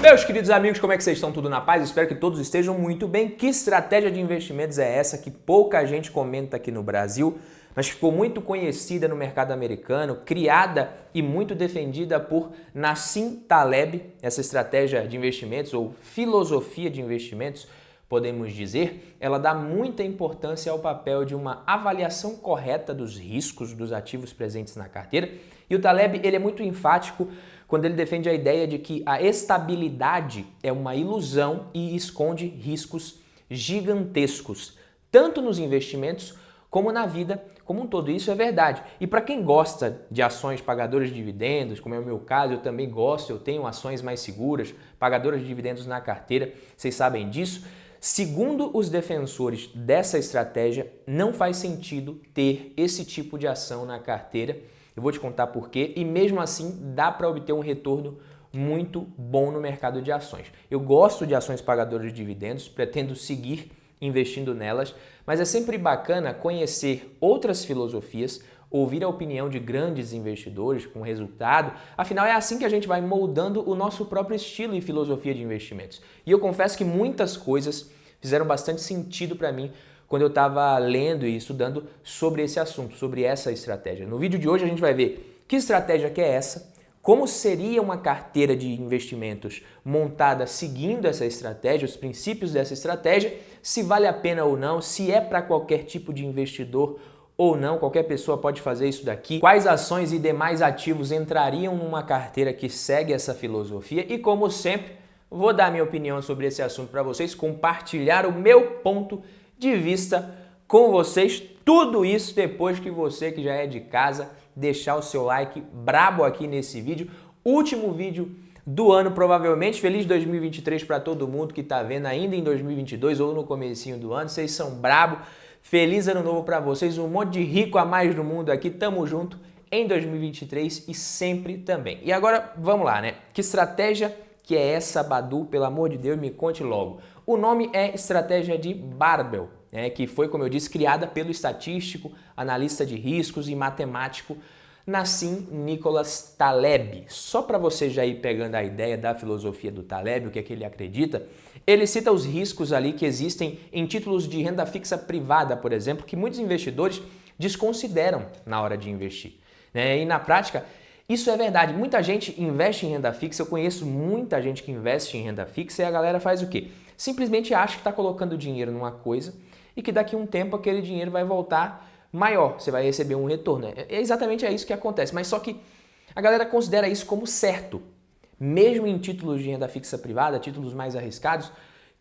Meus queridos amigos, como é que vocês estão? Tudo na paz? Espero que todos estejam muito bem. Que estratégia de investimentos é essa que pouca gente comenta aqui no Brasil, mas ficou muito conhecida no mercado americano, criada e muito defendida por Nassim Taleb, essa estratégia de investimentos ou filosofia de investimentos, podemos dizer, ela dá muita importância ao papel de uma avaliação correta dos riscos dos ativos presentes na carteira. E o Taleb, ele é muito enfático quando ele defende a ideia de que a estabilidade é uma ilusão e esconde riscos gigantescos, tanto nos investimentos como na vida como um todo. Isso é verdade. E para quem gosta de ações pagadoras de dividendos, como é o meu caso, eu também gosto, eu tenho ações mais seguras, pagadoras de dividendos na carteira, vocês sabem disso. Segundo os defensores dessa estratégia, não faz sentido ter esse tipo de ação na carteira. Eu vou te contar por quê e mesmo assim dá para obter um retorno muito bom no mercado de ações. Eu gosto de ações pagadoras de dividendos, pretendo seguir investindo nelas, mas é sempre bacana conhecer outras filosofias, ouvir a opinião de grandes investidores com resultado. Afinal, é assim que a gente vai moldando o nosso próprio estilo e filosofia de investimentos. E eu confesso que muitas coisas fizeram bastante sentido para mim quando eu estava lendo e estudando sobre esse assunto, sobre essa estratégia. No vídeo de hoje a gente vai ver que estratégia que é essa, como seria uma carteira de investimentos montada seguindo essa estratégia, os princípios dessa estratégia, se vale a pena ou não, se é para qualquer tipo de investidor ou não, qualquer pessoa pode fazer isso daqui, quais ações e demais ativos entrariam numa carteira que segue essa filosofia e, como sempre, vou dar minha opinião sobre esse assunto para vocês, compartilhar o meu ponto de vista com vocês, tudo isso depois que você que já é de casa deixar o seu like brabo aqui nesse vídeo, último vídeo do ano provavelmente. Feliz 2023 para todo mundo que tá vendo ainda em 2022 ou no comecinho do ano, vocês são brabo. Feliz ano novo para vocês, um monte de rico a mais no mundo aqui, tamo junto em 2023 e sempre também. E agora vamos lá, né? Que estratégia que é essa, Badu? Pelo amor de Deus, me conte logo. O nome é estratégia de Barbell, né, que foi, como eu disse, criada pelo estatístico, analista de riscos e matemático Nassim Nicholas Taleb. Só para você já ir pegando a ideia da filosofia do Taleb, o que é que ele acredita, ele cita os riscos ali que existem em títulos de renda fixa privada, por exemplo, que muitos investidores desconsideram na hora de investir, né? E na prática, isso é verdade. Muita gente investe em renda fixa, eu conheço muita gente que investe em renda fixa e a galera faz o quê? Simplesmente acha que está colocando dinheiro numa coisa e que daqui a um tempo aquele dinheiro vai voltar maior, você vai receber um retorno. É exatamente isso que acontece, mas só que a galera considera isso como certo. Mesmo em títulos de renda fixa privada, títulos mais arriscados,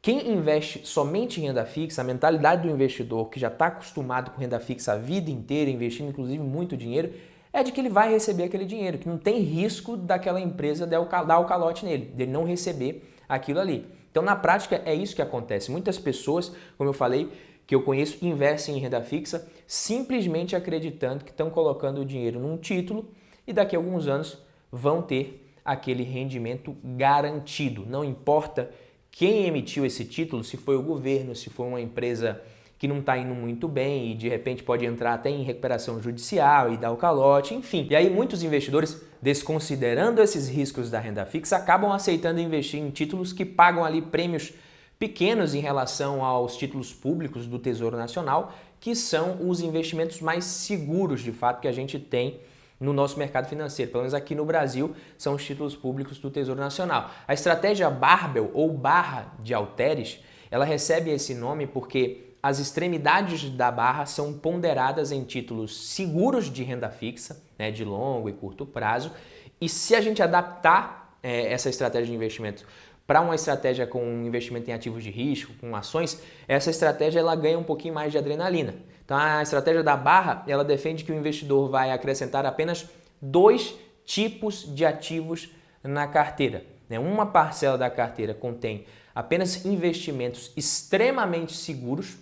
quem investe somente em renda fixa, a mentalidade do investidor que já está acostumado com renda fixa a vida inteira, investindo inclusive muito dinheiro, é de que ele vai receber aquele dinheiro, que não tem risco daquela empresa dar o calote nele, dele não receber aquilo ali. Então, na prática, é isso que acontece. Muitas pessoas, como eu falei, que eu conheço, investem em renda fixa simplesmente acreditando que estão colocando o dinheiro num título e daqui a alguns anos vão ter aquele rendimento garantido. Não importa quem emitiu esse título, se foi o governo, se foi uma empresa que não está indo muito bem e de repente pode entrar até em recuperação judicial e dar o calote, enfim. E aí muitos investidores, desconsiderando esses riscos da renda fixa, acabam aceitando investir em títulos que pagam ali prêmios pequenos em relação aos títulos públicos do Tesouro Nacional, que são os investimentos mais seguros, de fato, que a gente tem no nosso mercado financeiro. Pelo menos aqui no Brasil, são os títulos públicos do Tesouro Nacional. A estratégia Barbell, ou barra de halteres, ela recebe esse nome porque as extremidades da barra são ponderadas em títulos seguros de renda fixa, né, de longo e curto prazo. E se a gente adaptar essa estratégia de investimento para uma estratégia com investimento em ativos de risco, com ações, essa estratégia ela ganha um pouquinho mais de adrenalina. Então a estratégia da barra, ela defende que o investidor vai acrescentar apenas 2 tipos de ativos na carteira. Uma parcela da carteira contém apenas investimentos extremamente seguros,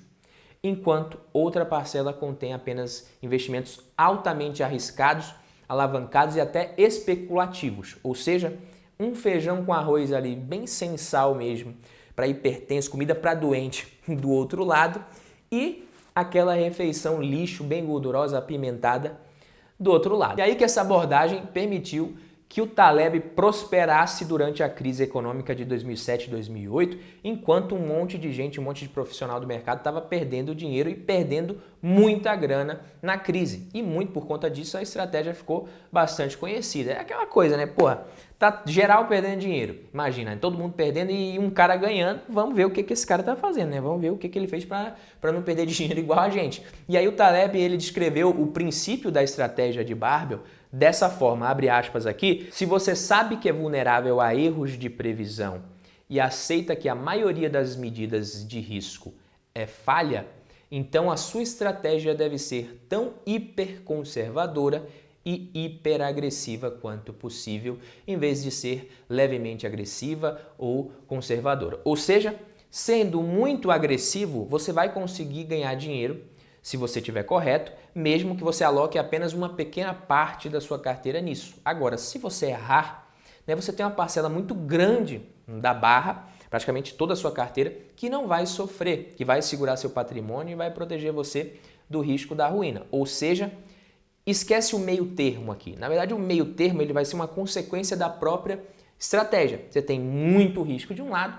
enquanto outra parcela contém apenas investimentos altamente arriscados, alavancados e até especulativos, ou seja, um feijão com arroz ali bem sem sal mesmo, para hipertenso, comida para doente do outro lado, e aquela refeição lixo, bem gordurosa, apimentada do outro lado. E aí que essa abordagem permitiu que o Taleb prosperasse durante a crise econômica de 2007 e 2008, enquanto um monte de gente, um monte de profissional do mercado estava perdendo dinheiro e perdendo muita grana na crise. E muito por conta disso a estratégia ficou bastante conhecida. É aquela coisa, né? Porra, tá geral perdendo dinheiro. Imagina, todo mundo perdendo e um cara ganhando. Vamos ver o que esse cara tá fazendo, né? Vamos ver o que ele fez para não perder dinheiro igual a gente. E aí o Taleb, ele descreveu o princípio da estratégia de Barbell dessa forma, abre aspas aqui: se você sabe que é vulnerável a erros de previsão e aceita que a maioria das medidas de risco é falha, então a sua estratégia deve ser tão hiperconservadora e hiperagressiva quanto possível, em vez de ser levemente agressiva ou conservadora. Ou seja, sendo muito agressivo, você vai conseguir ganhar dinheiro se você estiver correto, mesmo que você aloque apenas uma pequena parte da sua carteira nisso. Agora, se você errar, né, você tem uma parcela muito grande da barra, praticamente toda a sua carteira, que não vai sofrer, que vai segurar seu patrimônio e vai proteger você do risco da ruína. Ou seja, esquece o meio termo aqui. Na verdade, o meio termo ele vai ser uma consequência da própria estratégia. Você tem muito risco de um lado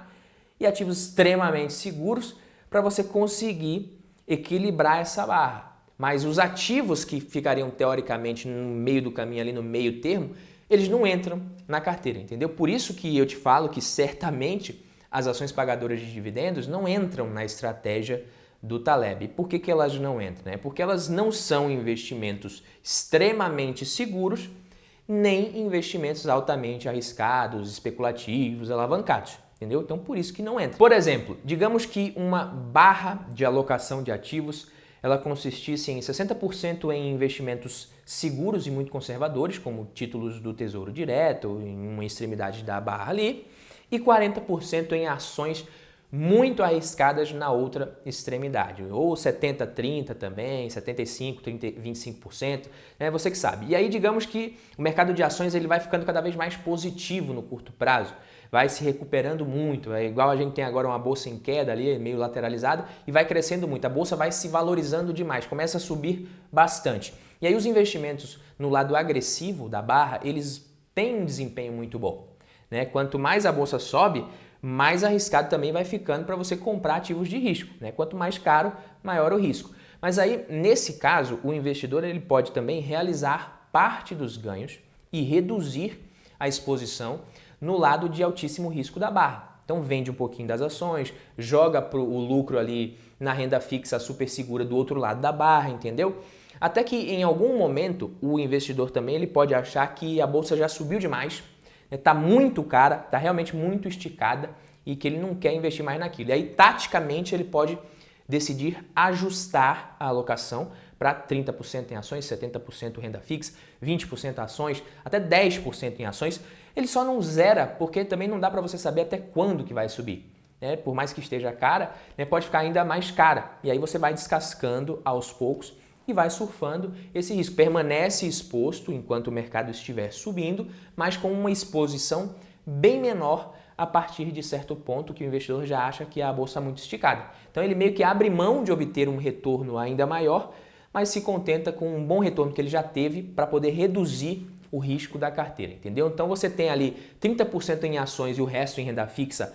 e ativos extremamente seguros para você conseguir equilibrar essa barra. Mas os ativos que ficariam teoricamente no meio do caminho, ali no meio termo, eles não entram na carteira, entendeu? Por isso que eu te falo que certamente as ações pagadoras de dividendos não entram na estratégia do Taleb. Por que elas não entram? Porque elas não são investimentos extremamente seguros, nem investimentos altamente arriscados, especulativos, alavancados. Entendeu? Então, por isso que não entra. Por exemplo, digamos que uma barra de alocação de ativos ela consistisse em 60% em investimentos seguros e muito conservadores, como títulos do Tesouro Direto, em uma extremidade da barra ali, e 40% em ações muito arriscadas na outra extremidade, ou 70-30 também, 75-25%, né? Você que sabe. E aí, digamos que o mercado de ações ele vai ficando cada vez mais positivo no curto prazo, vai se recuperando muito, é igual a gente tem agora uma bolsa em queda ali, meio lateralizada, e vai crescendo muito, a bolsa vai se valorizando demais, começa a subir bastante. E aí os investimentos no lado agressivo da barra, eles têm um desempenho muito bom, né? Quanto mais a bolsa sobe, mais arriscado também vai ficando para você comprar ativos de risco, né? Quanto mais caro, maior o risco. Mas aí, nesse caso, o investidor ele pode também realizar parte dos ganhos e reduzir a exposição no lado de altíssimo risco da barra. Então vende um pouquinho das ações, joga o lucro ali na renda fixa super segura do outro lado da barra, entendeu? Até que em algum momento o investidor também ele pode achar que a bolsa já subiu demais, está muito cara, está realmente muito esticada e que ele não quer investir mais naquilo. E aí, taticamente, ele pode decidir ajustar a alocação para 30% em ações, 70% renda fixa, 20% ações, até 10% em ações. Ele só não zera porque também não dá para você saber até quando que vai subir. Né? Por mais que esteja cara, né, pode ficar ainda mais cara. E aí você vai descascando aos poucos e vai surfando esse risco. Permanece exposto enquanto o mercado estiver subindo, mas com uma exposição bem menor a partir de certo ponto que o investidor já acha que a bolsa é muito esticada. Então ele meio que abre mão de obter um retorno ainda maior, mas se contenta com um bom retorno que ele já teve para poder reduzir o risco da carteira, entendeu? Então você tem ali 30% em ações e o resto em renda fixa,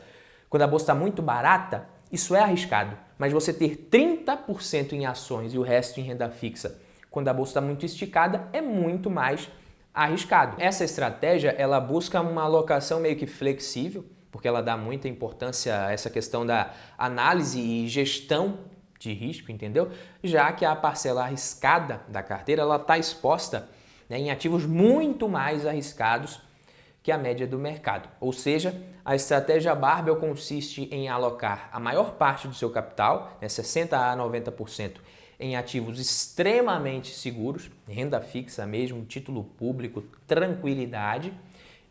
quando a bolsa está muito barata, isso é arriscado, mas você ter 30% em ações e o resto em renda fixa, quando a bolsa está muito esticada, é muito mais arriscado. Essa estratégia, ela busca uma alocação meio que flexível, porque ela dá muita importância a essa questão da análise e gestão de risco, entendeu? Já que a parcela arriscada da carteira, ela está exposta, né, em ativos muito mais arriscados que a média do mercado. Ou seja, a estratégia Barbell consiste em alocar a maior parte do seu capital, né, 60% a 90%, em ativos extremamente seguros, renda fixa mesmo, título público, tranquilidade,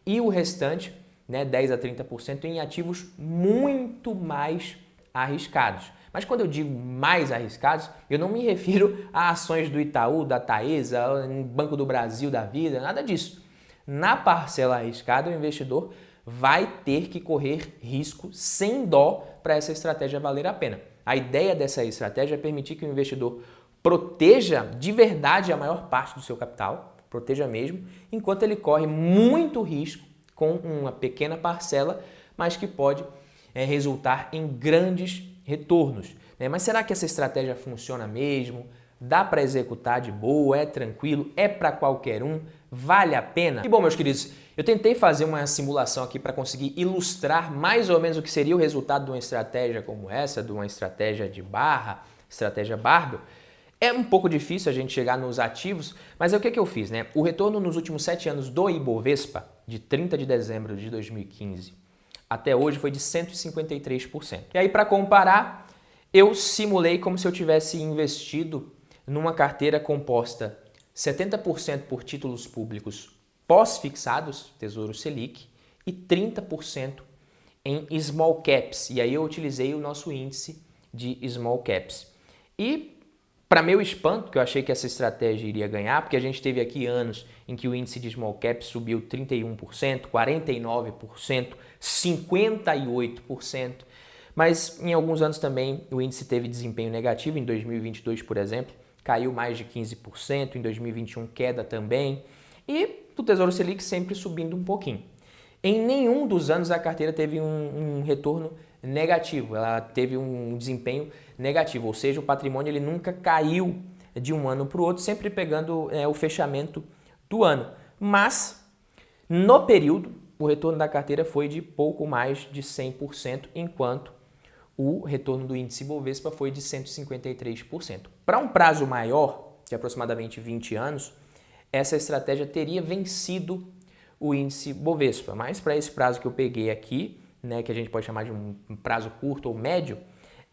e o restante, né, 10% a 30%, em ativos muito mais arriscados. Mas quando eu digo mais arriscados, eu não me refiro a ações do Itaú, da Taesa, Banco do Brasil da vida, nada disso. Na parcela arriscada, o investidor vai ter que correr risco sem dó para essa estratégia valer a pena. A ideia dessa estratégia é permitir que o investidor proteja de verdade a maior parte do seu capital, proteja mesmo, enquanto ele corre muito risco com uma pequena parcela, mas que pode resultar em grandes retornos. Mas será que essa estratégia funciona mesmo? Dá para executar de boa? É tranquilo? É para qualquer um? Vale a pena? E bom, meus queridos, eu tentei fazer uma simulação aqui para conseguir ilustrar mais ou menos o que seria o resultado de uma estratégia como essa, de uma estratégia de barra, estratégia barbell. É um pouco difícil a gente chegar nos ativos, mas é o que eu fiz, né? O retorno nos últimos 7 anos do Ibovespa, de 30 de dezembro de 2015 até hoje, foi de 153%. E aí, para comparar, eu simulei como se eu tivesse investido numa carteira composta 70% por títulos públicos pós-fixados, Tesouro Selic, e 30% em small caps. E aí eu utilizei o nosso índice de small caps. E para meu espanto, que eu achei que essa estratégia iria ganhar, porque a gente teve aqui anos em que o índice de small caps subiu 31%, 49%, 58%, mas em alguns anos também o índice teve desempenho negativo. Em 2022, por exemplo, caiu mais de 15%, em 2021 queda também, e o Tesouro Selic sempre subindo um pouquinho. Em nenhum dos anos a carteira teve um retorno negativo, ela teve um desempenho negativo, ou seja, o patrimônio ele nunca caiu de um ano para o outro, sempre pegando o fechamento do ano. Mas, no período, o retorno da carteira foi de pouco mais de 100%, enquanto o retorno do índice Bovespa foi de 153%. Para um prazo maior, de aproximadamente 20 anos, essa estratégia teria vencido o índice Bovespa, mas para esse prazo que eu peguei aqui, né, que a gente pode chamar de um prazo curto ou médio,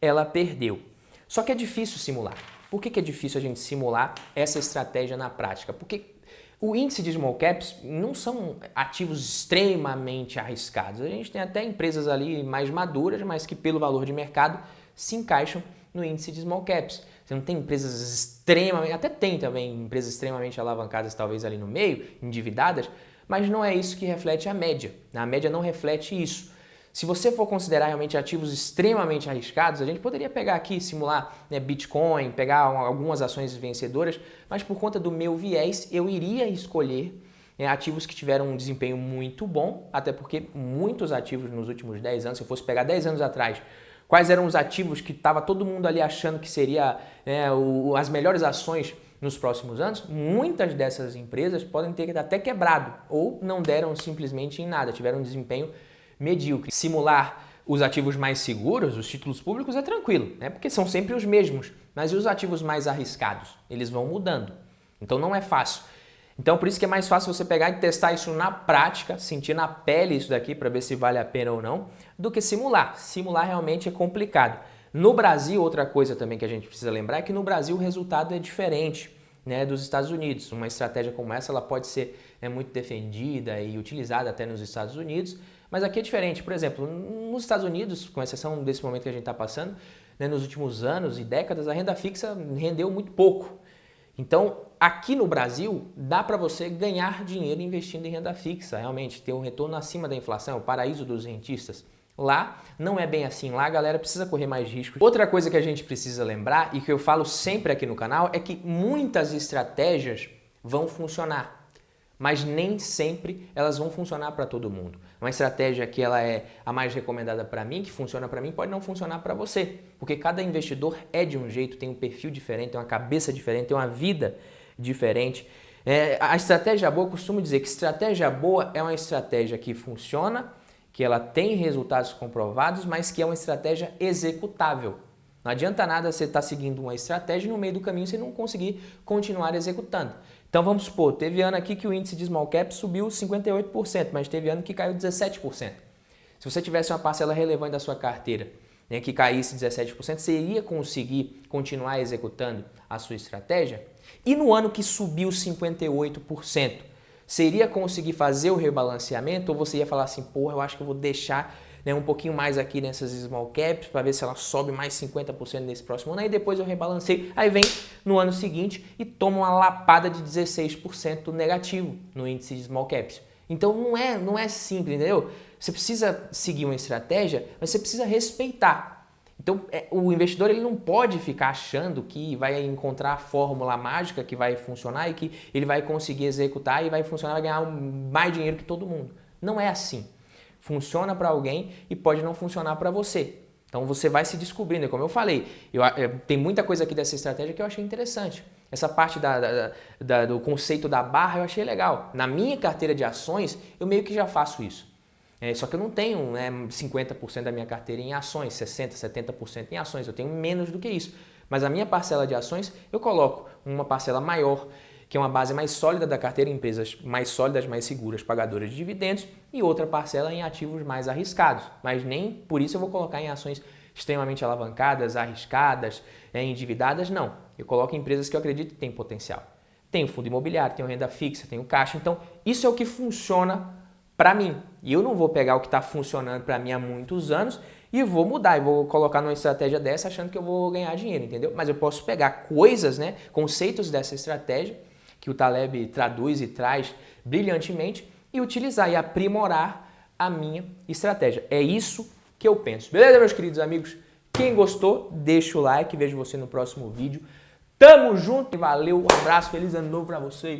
ela perdeu. Só que é difícil simular. Por que é difícil a gente simular essa estratégia na prática? Porque o índice de small caps não são ativos extremamente arriscados. A gente tem até empresas ali mais maduras, mas que pelo valor de mercado se encaixam no índice de small caps. Você não tem empresas extremamente, até tem também empresas extremamente alavancadas talvez ali no meio, endividadas, mas não é isso que reflete a média. A média não reflete isso. Se você for considerar realmente ativos extremamente arriscados, a gente poderia pegar aqui, simular Bitcoin, pegar algumas ações vencedoras, mas por conta do meu viés, eu iria escolher ativos que tiveram um desempenho muito bom, até porque muitos ativos nos últimos 10 anos, se eu fosse pegar 10 anos atrás, quais eram os ativos que estava todo mundo ali achando que seria as melhores ações nos próximos anos, muitas dessas empresas podem ter até quebrado ou não deram simplesmente em nada, tiveram um desempenho medíocre. Simular os ativos mais seguros, os títulos públicos, é tranquilo, né? Porque são sempre os mesmos, mas e os ativos mais arriscados? Eles vão mudando, então não é fácil. Então por isso que é mais fácil você pegar e testar isso na prática, sentir na pele isso daqui para ver se vale a pena ou não, do que simular. Simular realmente é complicado. No Brasil, outra coisa também que a gente precisa lembrar é que no Brasil o resultado é diferente, né, dos Estados Unidos. Uma estratégia como essa ela pode ser muito defendida e utilizada até nos Estados Unidos, mas aqui é diferente. Por exemplo, nos Estados Unidos, com exceção desse momento que a gente está passando, né, nos últimos anos e décadas, a renda fixa rendeu muito pouco. Então, aqui no Brasil, dá para você ganhar dinheiro investindo em renda fixa, realmente, ter um retorno acima da inflação, é o paraíso dos rentistas. Lá não é bem assim, lá a galera precisa correr mais risco. Outra coisa que a gente precisa lembrar e que eu falo sempre aqui no canal é que muitas estratégias vão funcionar, mas nem sempre elas vão funcionar para todo mundo. Uma estratégia que ela é a mais recomendada para mim, que funciona para mim, pode não funcionar para você, porque cada investidor é de um jeito, tem um perfil diferente, tem uma cabeça diferente, tem uma vida diferente. A estratégia boa, eu costumo dizer que estratégia boa é uma estratégia que funciona, que ela tem resultados comprovados, mas que é uma estratégia executável. Não adianta nada você estar seguindo uma estratégia e no meio do caminho você não conseguir continuar executando. Então vamos supor, teve ano aqui que o índice de small cap subiu 58%, mas teve ano que caiu 17%. Se você tivesse uma parcela relevante da sua carteira, né, que caísse 17%, você iria conseguir continuar executando a sua estratégia? E no ano que subiu 58%, você iria conseguir fazer o rebalanceamento ou você ia falar assim, porra, eu acho que eu vou deixar um pouquinho mais aqui nessas small caps para ver se ela sobe mais 50% nesse próximo ano, aí depois eu rebalanceio, aí vem no ano seguinte e toma uma lapada de 16% negativo no índice de small caps. Então não é simples, entendeu? Você precisa seguir uma estratégia, mas você precisa respeitar. Então, o investidor ele não pode ficar achando que vai encontrar a fórmula mágica que vai funcionar e que ele vai conseguir executar e vai funcionar, vai ganhar mais dinheiro que todo mundo. Não é assim. Funciona para alguém e pode não funcionar para você. Então, você vai se descobrindo. Como eu falei, tem muita coisa aqui dessa estratégia que eu achei interessante. Essa parte do conceito da barra eu achei legal. Na minha carteira de ações, eu meio que já faço isso. Só que eu não tenho 50% da minha carteira em ações, 60%, 70% em ações, eu tenho menos do que isso. Mas a minha parcela de ações, eu coloco uma parcela maior, que é uma base mais sólida da carteira em empresas mais sólidas, mais seguras, pagadoras de dividendos, e outra parcela em ativos mais arriscados. Mas nem por isso eu vou colocar em ações extremamente alavancadas, arriscadas, endividadas, não. Eu coloco em empresas que eu acredito que têm potencial. Tenho fundo imobiliário, tenho renda fixa, tenho caixa, então isso é o que funciona para mim. E eu não vou pegar o que está funcionando para mim há muitos anos e vou mudar, e vou colocar numa estratégia dessa achando que eu vou ganhar dinheiro, entendeu? Mas eu posso pegar coisas, conceitos dessa estratégia que o Taleb traduz e traz brilhantemente e utilizar e aprimorar a minha estratégia. É isso que eu penso. Beleza, meus queridos amigos? Quem gostou, deixa o like, vejo você no próximo vídeo. Tamo junto, valeu, um abraço, feliz ano novo para vocês.